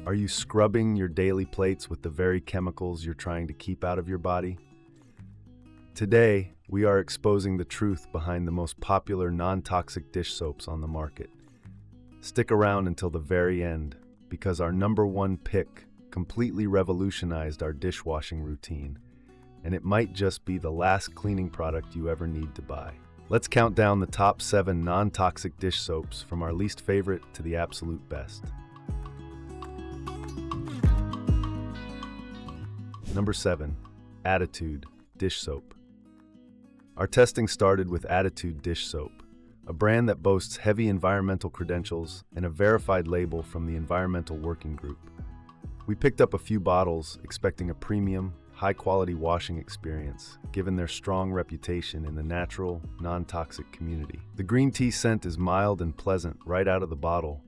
Are you scrubbing your daily plates with the very chemicals you're trying to keep out of your body? Today, we are exposing the truth behind the most popular non-toxic dish soaps on the market. Stick around until the very end, because our number one pick completely revolutionized our dishwashing routine, and it might just be the last cleaning product you ever need to buy. Let's count down the top 7 non-toxic dish soaps from our least favorite to the absolute best. Number 7. Attitude Dish Soap. Our testing started with Attitude Dish Soap, a brand that boasts heavy environmental credentials and a verified label from the Environmental Working Group. We picked up a few bottles expecting a premium, high-quality washing experience, given their strong reputation in the natural, non-toxic community. The green tea scent is mild and pleasant right out of the bottle,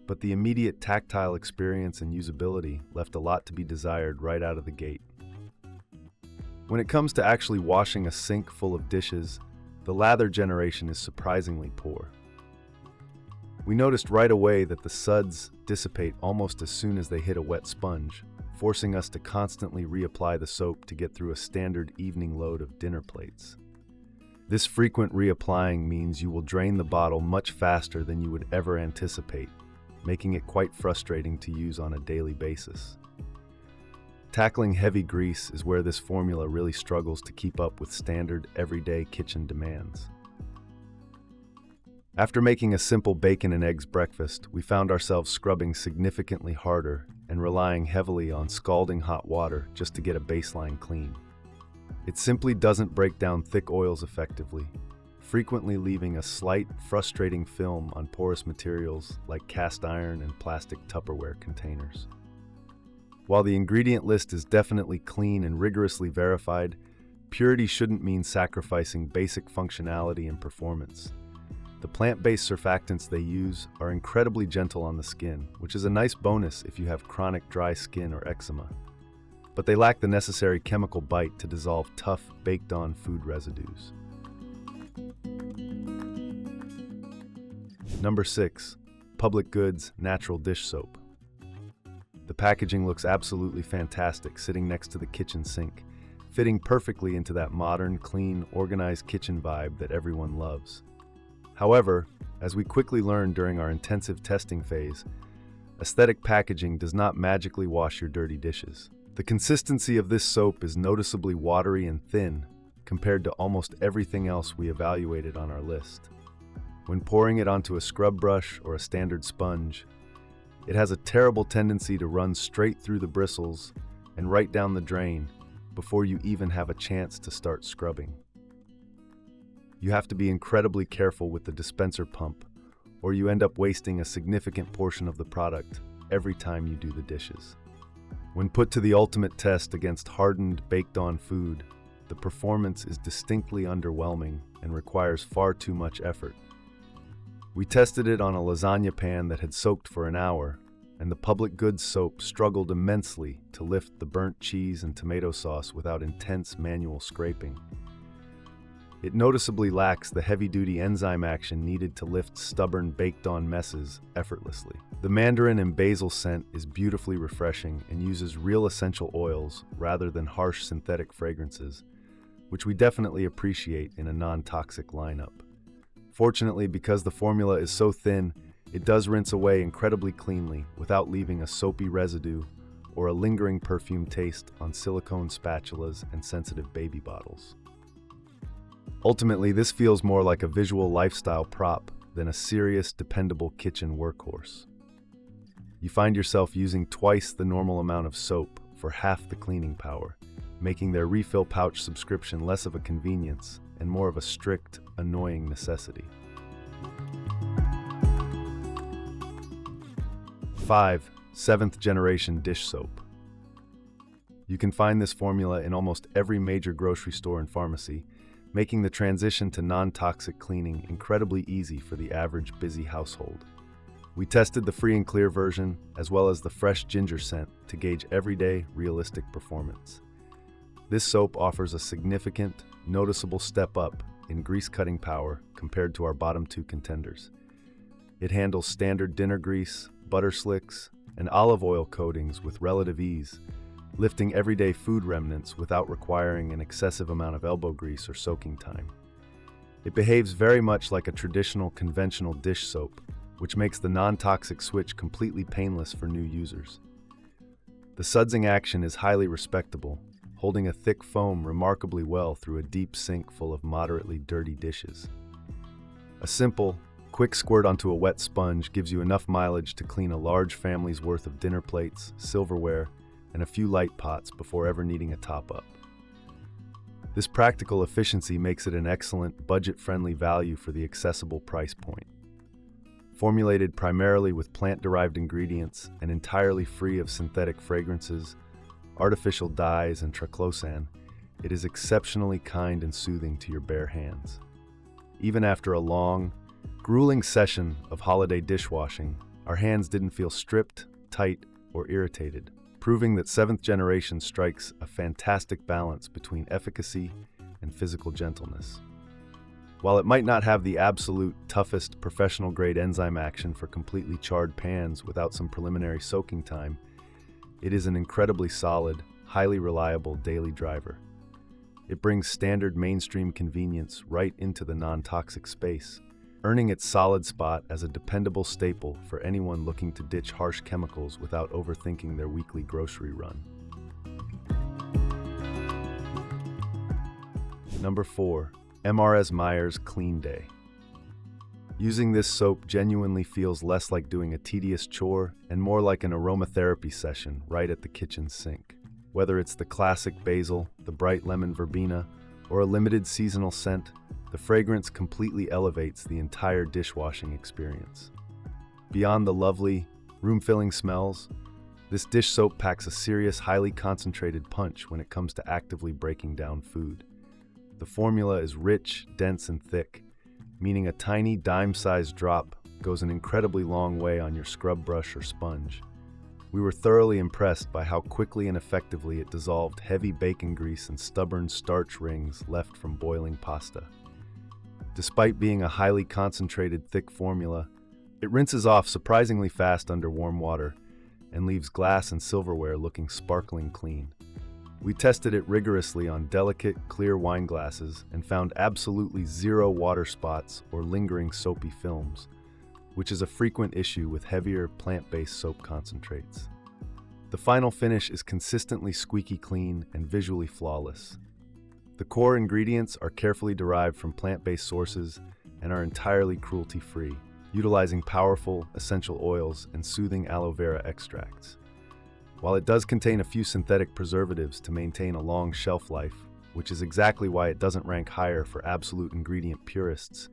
but the immediate tactile experience and usability left a lot to be desired right out of the gate. When it comes to actually washing a sink full of dishes, the lather generation is surprisingly poor. We noticed right away that the suds dissipate almost as soon as they hit a wet sponge, forcing us to constantly reapply the soap to get through a standard evening load of dinner plates. This frequent reapplying means you will drain the bottle much faster than you would ever anticipate, making it quite frustrating to use on a daily basis. Tackling heavy grease is where this formula really struggles to keep up with standard, everyday kitchen demands. After making a simple bacon and eggs breakfast, we found ourselves scrubbing significantly harder and relying heavily on scalding hot water just to get a baseline clean. It simply doesn't break down thick oils effectively, frequently leaving a slight, frustrating film on porous materials like cast iron and plastic Tupperware containers. While the ingredient list is definitely clean and rigorously verified, purity shouldn't mean sacrificing basic functionality and performance. The plant-based surfactants they use are incredibly gentle on the skin, which is a nice bonus if you have chronic dry skin or eczema. But they lack the necessary chemical bite to dissolve tough, baked-on food residues. Number 6. Public Goods Natural Dish Soap. The packaging looks absolutely fantastic sitting next to the kitchen sink, fitting perfectly into that modern, clean, organized kitchen vibe that everyone loves. However, as we quickly learned during our intensive testing phase, aesthetic packaging does not magically wash your dirty dishes. The consistency of this soap is noticeably watery and thin compared to almost everything else we evaluated on our list. When pouring it onto a scrub brush or a standard sponge, it has a terrible tendency to run straight through the bristles and right down the drain before you even have a chance to start scrubbing. You have to be incredibly careful with the dispenser pump, or you end up wasting a significant portion of the product every time you do the dishes. When put to the ultimate test against hardened, baked-on food, the performance is distinctly underwhelming and requires far too much effort. We tested it on a lasagna pan that had soaked for an hour, and the Public Goods soap struggled immensely to lift the burnt cheese and tomato sauce without intense manual scraping. It noticeably lacks the heavy-duty enzyme action needed to lift stubborn, baked-on messes effortlessly. The mandarin and basil scent is beautifully refreshing and uses real essential oils rather than harsh synthetic fragrances, which we definitely appreciate in a non-toxic lineup. Fortunately, because the formula is so thin, it does rinse away incredibly cleanly without leaving a soapy residue or a lingering perfume taste on silicone spatulas and sensitive baby bottles. Ultimately, this feels more like a visual lifestyle prop than a serious, dependable kitchen workhorse. You find yourself using twice the normal amount of soap for half the cleaning power, making their refill pouch subscription less of a convenience and more of a strict, annoying necessity. 5. 7th Generation Dish Soap. You can find this formula in almost every major grocery store and pharmacy, making the transition to non-toxic cleaning incredibly easy for the average busy household. We tested the free and clear version as well as the fresh ginger scent to gauge everyday, realistic performance. This soap offers a significant, noticeable step up in grease-cutting power compared to our bottom two contenders. It handles standard dinner grease, butter slicks, and olive oil coatings with relative ease, lifting everyday food remnants without requiring an excessive amount of elbow grease or soaking time. It behaves very much like a traditional conventional dish soap, which makes the non-toxic switch completely painless for new users. The sudsing action is highly respectable, holding a thick foam remarkably well through a deep sink full of moderately dirty dishes. A simple, quick squirt onto a wet sponge gives you enough mileage to clean a large family's worth of dinner plates, silverware, and a few light pots before ever needing a top-up. This practical efficiency makes it an excellent, budget-friendly value for the accessible price point. Formulated primarily with plant-derived ingredients and entirely free of synthetic fragrances, artificial dyes, and triclosan, it is exceptionally kind and soothing to your bare hands. Even after a long, grueling session of holiday dishwashing, our hands didn't feel stripped, tight, or irritated, proving that 7th generation strikes a fantastic balance between efficacy and physical gentleness. While it might not have the absolute toughest professional-grade enzyme action for completely charred pans without some preliminary soaking time, it is an incredibly solid, highly reliable daily driver. It brings standard mainstream convenience right into the non-toxic space, earning its solid spot as a dependable staple for anyone looking to ditch harsh chemicals without overthinking their weekly grocery run. Number 4. MEYER'S Clean Day. Using this soap genuinely feels less like doing a tedious chore and more like an aromatherapy session right at the kitchen sink. Whether it's the classic basil, the bright lemon verbena, or a limited seasonal scent, the fragrance completely elevates the entire dishwashing experience. Beyond the lovely, room-filling smells, this dish soap packs a serious, highly concentrated punch when it comes to actively breaking down food. The formula is rich, dense, and thick, meaning a tiny dime-sized drop goes an incredibly long way on your scrub brush or sponge. We were thoroughly impressed by how quickly and effectively it dissolved heavy bacon grease and stubborn starch rings left from boiling pasta. Despite being a highly concentrated, thick formula, it rinses off surprisingly fast under warm water and leaves glass and silverware looking sparkling clean. We tested it rigorously on delicate, clear wine glasses and found absolutely zero water spots or lingering soapy films, which is a frequent issue with heavier, plant-based soap concentrates. The final finish is consistently squeaky clean and visually flawless. The core ingredients are carefully derived from plant-based sources and are entirely cruelty-free, utilizing powerful, essential oils and soothing aloe vera extracts. While it does contain a few synthetic preservatives to maintain a long shelf life, which is exactly why it doesn't rank higher for absolute ingredient purists,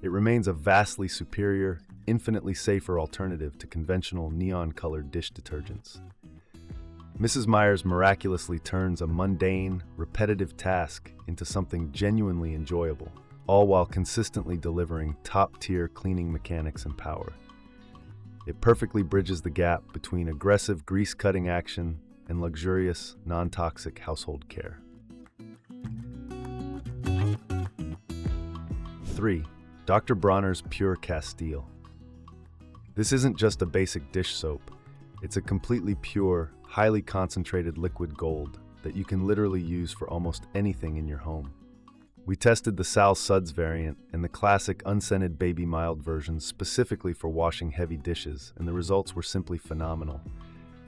it remains a vastly superior, infinitely safer alternative to conventional neon-colored dish detergents. Mrs. Meyer's miraculously turns a mundane, repetitive task into something genuinely enjoyable, all while consistently delivering top-tier cleaning mechanics and power. It perfectly bridges the gap between aggressive grease-cutting action and luxurious, non-toxic household care. 3. Dr. Bronner's Pure-Castile. This isn't just a basic dish soap. It's a completely pure, highly concentrated liquid gold that you can literally use for almost anything in your home. We tested the Sal Suds variant and the classic Unscented Baby Mild versions specifically for washing heavy dishes, and the results were simply phenomenal.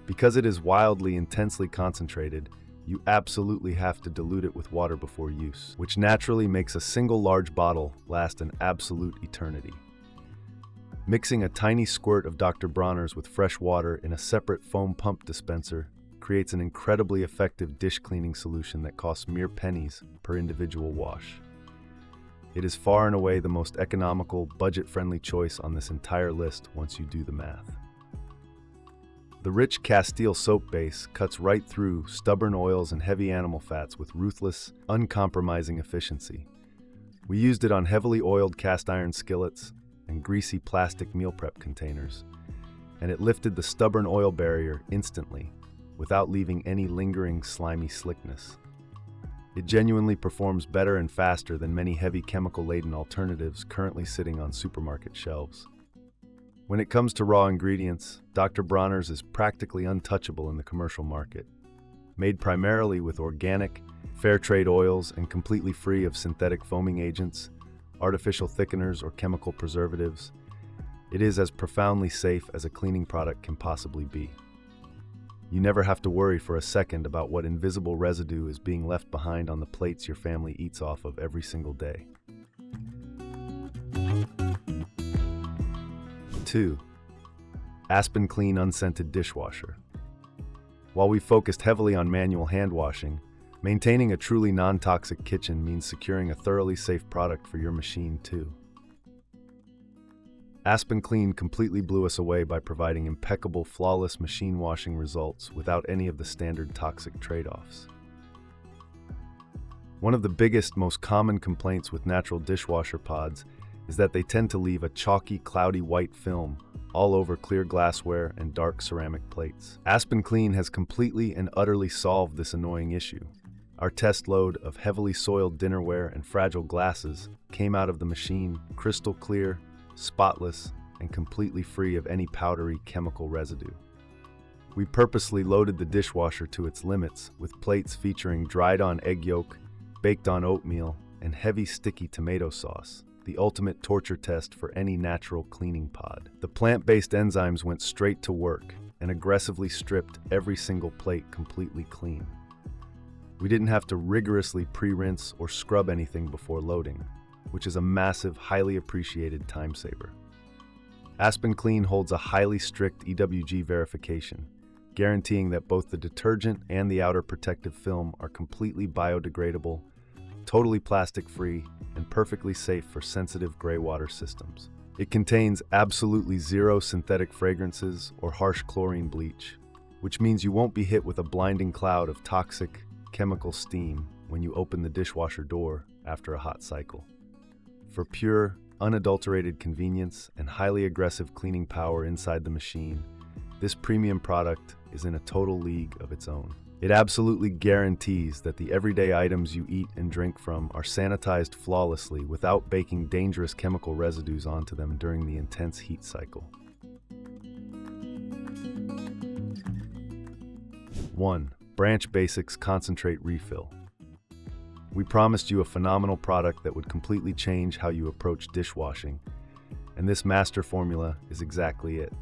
Because it is wildly, intensely concentrated, you absolutely have to dilute it with water before use, which naturally makes a single large bottle last an absolute eternity. Mixing a tiny squirt of Dr. Bronner's with fresh water in a separate foam pump dispenser creates an incredibly effective dish cleaning solution that costs mere pennies per individual wash. It is far and away the most economical, budget-friendly choice on this entire list once you do the math. The rich Castile soap base cuts right through stubborn oils and heavy animal fats with ruthless, uncompromising efficiency. We used it on heavily oiled cast iron skillets and greasy plastic meal prep containers, and it lifted the stubborn oil barrier instantly, without leaving any lingering, slimy slickness. It genuinely performs better and faster than many heavy chemical-laden alternatives currently sitting on supermarket shelves. When it comes to raw ingredients, Dr. Bronner's is practically untouchable in the commercial market. Made primarily with organic, fair trade oils and completely free of synthetic foaming agents, artificial thickeners, or chemical preservatives, it is as profoundly safe as a cleaning product can possibly be. You never have to worry for a second about what invisible residue is being left behind on the plates your family eats off of every single day. 2. AspenClean Unscented Dishwasher. While we focused heavily on manual hand washing, maintaining a truly non-toxic kitchen means securing a thoroughly safe product for your machine too. AspenClean completely blew us away by providing impeccable, flawless machine washing results without any of the standard toxic trade-offs. One of the biggest, most common complaints with natural dishwasher pods is that they tend to leave a chalky, cloudy white film all over clear glassware and dark ceramic plates. AspenClean has completely and utterly solved this annoying issue. Our test load of heavily soiled dinnerware and fragile glasses came out of the machine crystal clear, spotless, and completely free of any powdery chemical residue. We purposely loaded the dishwasher to its limits with plates featuring dried-on egg yolk, baked-on oatmeal, and heavy sticky tomato sauce, the ultimate torture test for any natural cleaning pod. The plant-based enzymes went straight to work and aggressively stripped every single plate completely clean. We didn't have to rigorously pre-rinse or scrub anything before loading, which is a massive, highly appreciated time saver. AspenClean holds a highly strict EWG verification, guaranteeing that both the detergent and the outer protective film are completely biodegradable, totally plastic-free, and perfectly safe for sensitive gray water systems. It contains absolutely zero synthetic fragrances or harsh chlorine bleach, which means you won't be hit with a blinding cloud of toxic chemical steam when you open the dishwasher door after a hot cycle. For pure, unadulterated convenience and highly aggressive cleaning power inside the machine, this premium product is in a total league of its own. It absolutely guarantees that the everyday items you eat and drink from are sanitized flawlessly without baking dangerous chemical residues onto them during the intense heat cycle. 1. Branch Basics Concentrate Refill. We promised you a phenomenal product that would completely change how you approach dishwashing, and this master formula is exactly it.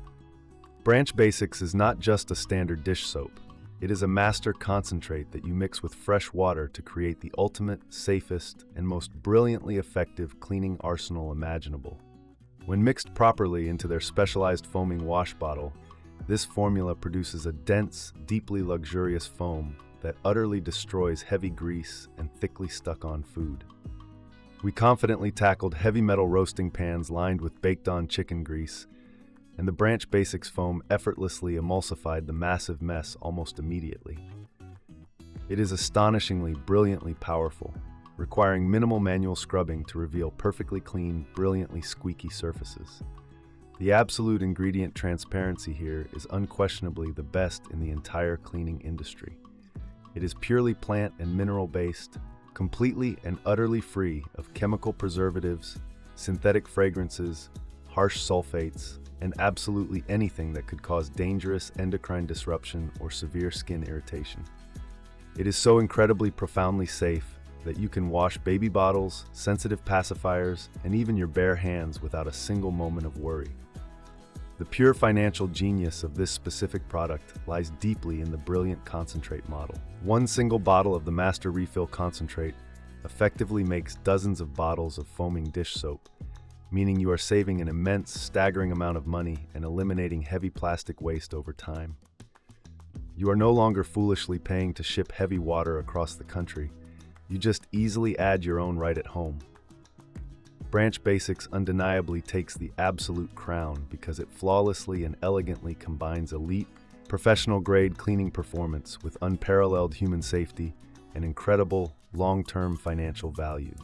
Branch Basics is not just a standard dish soap. It is a master concentrate that you mix with fresh water to create the ultimate, safest, and most brilliantly effective cleaning arsenal imaginable. When mixed properly into their specialized foaming wash bottle, this formula produces a dense, deeply luxurious foam that utterly destroys heavy grease and thickly stuck-on food. We confidently tackled heavy metal roasting pans lined with baked-on chicken grease, and the Branch Basics foam effortlessly emulsified the massive mess almost immediately. It is astonishingly, brilliantly powerful, requiring minimal manual scrubbing to reveal perfectly clean, brilliantly squeaky surfaces. The absolute ingredient transparency here is unquestionably the best in the entire cleaning industry. It is purely plant and mineral-based, completely and utterly free of chemical preservatives, synthetic fragrances, harsh sulfates, and absolutely anything that could cause dangerous endocrine disruption or severe skin irritation. It is so incredibly profoundly safe that you can wash baby bottles, sensitive pacifiers, and even your bare hands without a single moment of worry. The pure financial genius of this specific product lies deeply in the brilliant concentrate model. One single bottle of the Master Refill Concentrate effectively makes dozens of bottles of foaming dish soap, meaning you are saving an immense, staggering amount of money and eliminating heavy plastic waste over time. You are no longer foolishly paying to ship heavy water across the country. You just easily add your own right at home. Branch Basics undeniably takes the absolute crown because it flawlessly and elegantly combines elite, professional-grade cleaning performance with unparalleled human safety and incredible, long-term financial value.